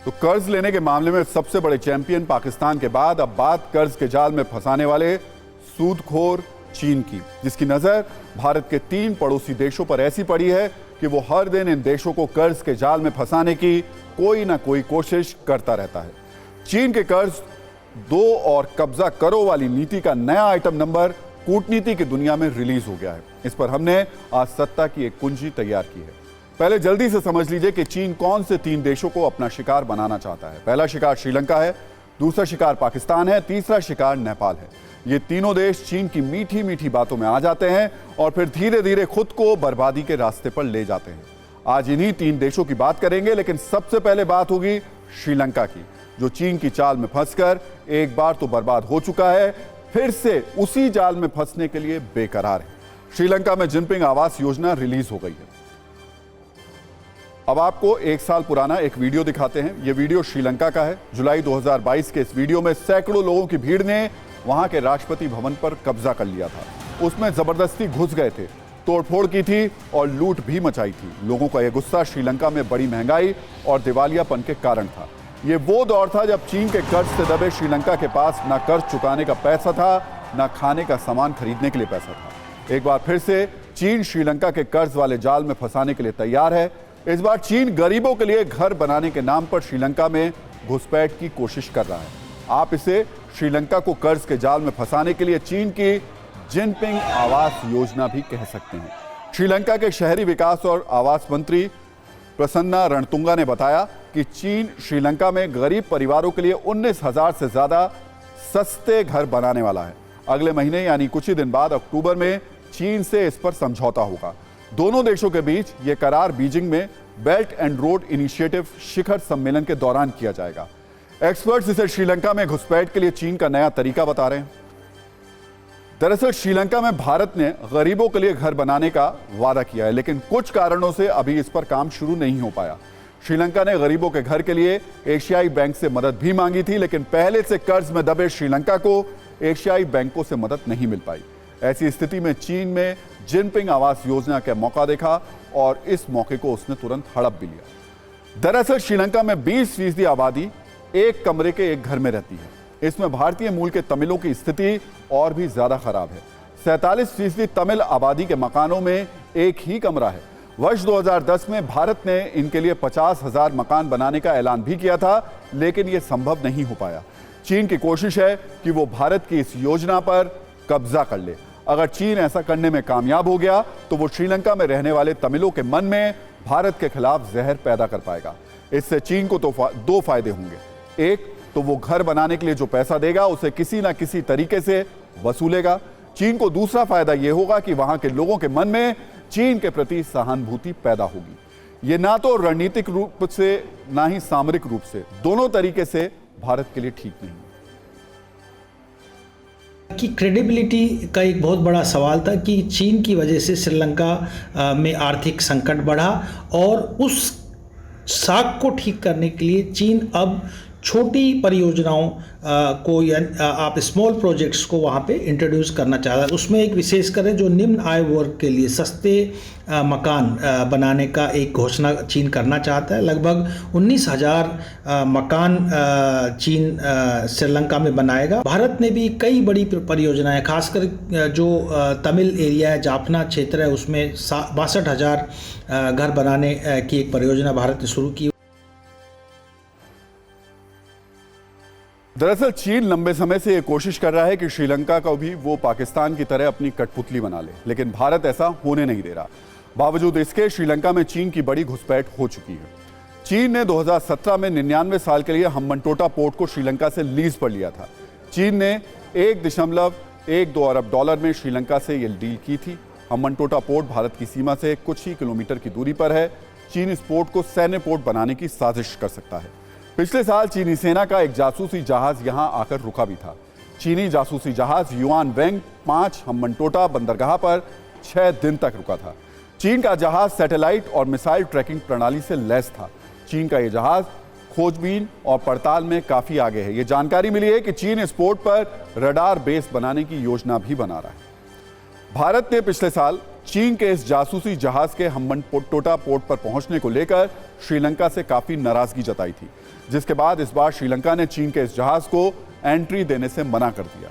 तो कर्ज लेने के मामले में सबसे बड़े चैंपियन पाकिस्तान के बाद अब बात कर्ज के जाल में फंसाने वाले सूदखोर चीन की, जिसकी नजर भारत के 3 पड़ोसी देशों पर ऐसी पड़ी है कि वो हर दिन इन देशों को कर्ज के जाल में फंसाने की कोई ना कोई कोशिश करता रहता है। चीन के कर्ज दो और कब्जा करो वाली नीति का नया आइटम नंबर कूटनीति की दुनिया में रिलीज हो गया है। इस पर हमने आज सत्ता की एक कुंजी तैयार की है। पहले जल्दी से समझ लीजिए कि चीन कौन से 3 देशों को अपना शिकार बनाना चाहता है। पहला शिकार श्रीलंका है, दूसरा शिकार पाकिस्तान है, तीसरा शिकार नेपाल है। ये तीनों देश चीन की मीठी मीठी बातों में आ जाते हैं और फिर धीरे धीरे खुद को बर्बादी के रास्ते पर ले जाते हैं। आज इन्हीं 3 देशों की बात करेंगे, लेकिन सबसे पहले बात होगी श्रीलंका की, जो चीन की चाल में फंसकर एक बार तो बर्बाद हो चुका है, फिर से उसी जाल में फंसने के लिए बेकरार है। श्रीलंका में जिनपिंग आवास योजना रिलीज हो गई है। अब आपको 1 साल पुराना एक वीडियो दिखाते हैं। यह वीडियो श्रीलंका का है। जुलाई 2022 के इस वीडियो में सैकड़ों लोगों की भीड़ ने वहां के राष्ट्रपति भवन पर कब्जा कर लिया था। उसमें जबरदस्ती घुस गए थे, तोड़फोड़ की थी और लूट भी मचाई थी। लोगों का यह गुस्सा श्रीलंका में बड़ी महंगाई और दिवालियापन के कारण था। यह वो दौर था जब चीन के कर्ज से दबे श्रीलंका के पास ना कर्ज चुकाने का पैसा था, ना खाने का सामान खरीदने के लिए पैसा था। एक बार फिर से चीन श्रीलंका के कर्ज वाले जाल में फंसाने के लिए तैयार है। इस बार चीन गरीबों के लिए घर बनाने के नाम पर श्रीलंका में घुसपैठ की कोशिश कर रहा है। आप इसे श्रीलंका को कर्ज के जाल में फंसाने के लिए चीन की जिनपिंग आवास योजना भी कह सकते हैं। श्रीलंका के शहरी विकास और आवास मंत्री प्रसन्ना रणतुंगा ने बताया कि चीन श्रीलंका में गरीब परिवारों के लिए 19,000 से ज्यादा सस्ते घर बनाने वाला है। अगले महीने यानी कुछ ही दिन बाद अक्टूबर में चीन से इस पर समझौता होगा। दोनों देशों के बीच यह करार बीजिंग में बेल्ट एंड रोड इनिशिएटिव शिखर सम्मेलन के दौरान किया जाएगा। एक्सपर्ट्स इसे श्रीलंका में घुसपैठ के लिए चीन का नया तरीका बता रहे हैं। दरअसल श्रीलंका में भारत ने गरीबों के लिए घर बनाने का वादा किया है, लेकिन कुछ कारणों से अभी इस पर काम शुरू नहीं हो पाया। श्रीलंका ने गरीबों के घर के लिए एशियाई बैंक से मदद भी मांगी थी, लेकिन पहले से कर्ज में दबे श्रीलंका को एशियाई बैंकों से मदद नहीं मिल पाई। ऐसी स्थिति में चीन में जिनपिंग आवास योजना का मौका देखा और इस मौके को उसने तुरंत हड़प भी लिया। दरअसल श्रीलंका में 20% आबादी एक कमरे के एक घर में रहती है। इसमें भारतीय मूल के तमिलों की स्थिति और भी ज्यादा खराब है। 47% तमिल आबादी के मकानों में एक ही कमरा है। वर्ष 2010 में भारत ने इनके लिए 50,000 मकान बनाने का ऐलान भी किया था, लेकिन यह संभव नहीं हो पाया। चीन की कोशिश है कि वो भारत की इस योजना पर कब्जा कर ले। अगर चीन ऐसा करने में कामयाब हो गया तो वो श्रीलंका में रहने वाले तमिलों के मन में भारत के खिलाफ जहर पैदा कर पाएगा। इससे चीन को तो 2 फायदे होंगे। एक तो वो घर बनाने के लिए जो पैसा देगा उसे किसी ना किसी तरीके से वसूलेगा। चीन को दूसरा फायदा यह होगा कि वहां के लोगों के मन में चीन के प्रति सहानुभूति पैदा होगी। यह ना तो रणनीतिक रूप से ना ही सामरिक रूप से, दोनों तरीके से भारत के लिए ठीक नहीं कि क्रेडिबिलिटी का एक बहुत बड़ा सवाल था कि चीन की वजह से श्रीलंका में आर्थिक संकट बढ़ा और उस साख को ठीक करने के लिए चीन अब छोटी परियोजनाओं को या आप स्मॉल प्रोजेक्ट्स को वहाँ पे इंट्रोड्यूस करना चाहता है। उसमें एक विशेष करें जो निम्न आय वर्ग के लिए सस्ते मकान बनाने का एक घोषणा चीन करना चाहता है। लगभग 19,000 मकान चीन श्रीलंका में बनाएगा। भारत ने भी कई बड़ी परियोजनाएं, खासकर जो तमिल एरिया है, जाफना क्षेत्र है, उसमें 62,000 घर बनाने की एक परियोजना भारत ने शुरू की। दरअसल चीन लंबे समय से यह कोशिश कर रहा है कि श्रीलंका को भी वो पाकिस्तान की तरह अपनी कठपुतली बना ले, लेकिन भारत ऐसा होने नहीं दे रहा। बावजूद इसके श्रीलंका में चीन की बड़ी घुसपैठ हो चुकी है। चीन ने 2017 में 99 साल के लिए हम्बनटोटा पोर्ट को श्रीलंका से लीज पर लिया था। चीन ने $1.12 अरब में श्रीलंका से यह डील की थी। हम्बनटोटा पोर्ट भारत की सीमा से कुछ ही किलोमीटर की दूरी पर है। चीन इस पोर्ट को सैन्य पोर्ट बनाने की साजिश कर सकता है। पिछले साल चीनी सेना का एक जासूसी जहाज यहां आकर रुका भी था। चीनी जासूसी जहाज युआन वेंग 5 हम्बनटोटा बंदरगाह पर 6 दिन तक रुका था। चीन का जहाज सैटेलाइट और मिसाइल ट्रैकिंग प्रणाली से लैस था। चीन का यह जहाज खोजबीन और पड़ताल में काफी आगे है। यह जानकारी मिली है कि चीन इस पोर्ट पर रडार बेस बनाने की योजना भी बना रहा है। भारत ने पिछले साल चीन के इस जासूसी जहाज के हम्बनटोटा पोर्ट पर पहुंचने को लेकर श्रीलंका से काफी नाराजगी जताई थी, जिसके बाद इस बार श्रीलंका ने चीन के इस जहाज को एंट्री देने से मना कर दिया।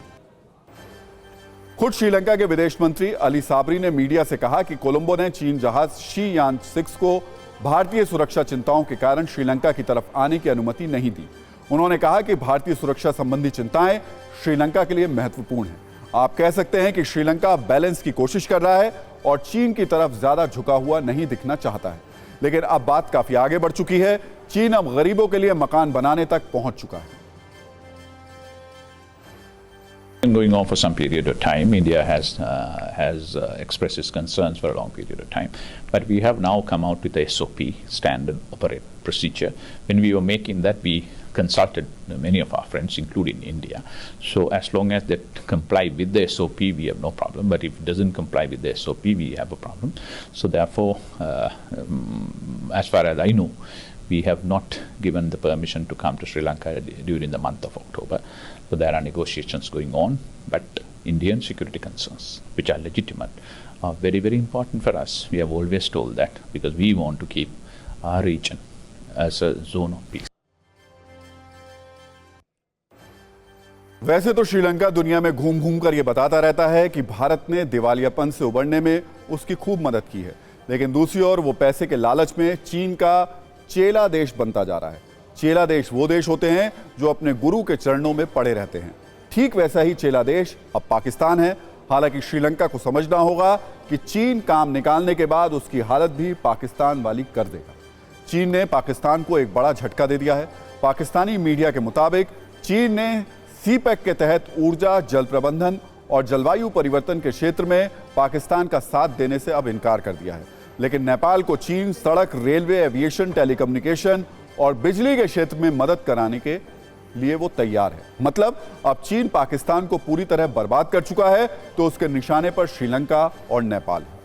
खुद श्रीलंका के विदेश मंत्री अली साबरी ने मीडिया से कहा कि कोलंबो ने चीन जहाज शी यान 6 को भारतीय सुरक्षा चिंताओं के कारण श्रीलंका की तरफ आने की अनुमति नहीं दी। उन्होंने कहा कि भारतीय सुरक्षा संबंधी चिंताएं श्रीलंका के लिए महत्वपूर्ण हैं। आप कह सकते हैं कि श्रीलंका बैलेंस की कोशिश कर रहा है और चीन की तरफ ज्यादा झुका हुआ नहीं दिखना चाहता है, लेकिन अब बात काफी आगे बढ़ चुकी है। चीन अब गरीबों के लिए मकान बनाने तक पहुंच चुका है। Going on for some period of time, India has expressed its concerns for a long period of time, but we have now come out with the SOP, standard operate procedure. When we were making that, we consulted many of our friends, including India. So as long as they comply with the SOP, we have no problem. But if it doesn't comply with the SOP, we have a problem. So therefore, as far as I know, we have not given the permission to come to Sri Lanka during the month of October. So there are negotiations going on, but Indian security concerns, which are legitimate, are very, very important for us. We have always told that because we want to keep our region as a zone of peace. वैसे तो श्रीलंका दुनिया में घूम घूम कर यह बताता रहता है कि भारत ने दिवालियापन से उबरने में उसकी खूब मदद की है, लेकिन दूसरी ओर वो पैसे के लालच में चीन का चेला देश बनता जा रहा है। चेला देश वो देश होते हैं जो अपने गुरु के चरणों में पड़े रहते हैं। ठीक वैसा ही चेला देश अब पाकिस्तान है। हालांकि श्रीलंका को समझना होगा कि चीन काम निकालने के बाद उसकी हालत भी पाकिस्तान वाली कर देगा। चीन ने पाकिस्तान को एक बड़ा झटका दे दिया है। पाकिस्तानी मीडिया के मुताबिक चीन ने सीपैक के तहत ऊर्जा, जल प्रबंधन और जलवायु परिवर्तन के क्षेत्र में पाकिस्तान का साथ देने से अब इनकार कर दिया है। लेकिन नेपाल को चीन सड़क, रेलवे, एविएशन, टेलीकम्युनिकेशन और बिजली के क्षेत्र में मदद कराने के लिए वो तैयार है। मतलब अब चीन पाकिस्तान को पूरी तरह बर्बाद कर चुका है, तो उसके निशाने पर श्रीलंका और नेपाल है।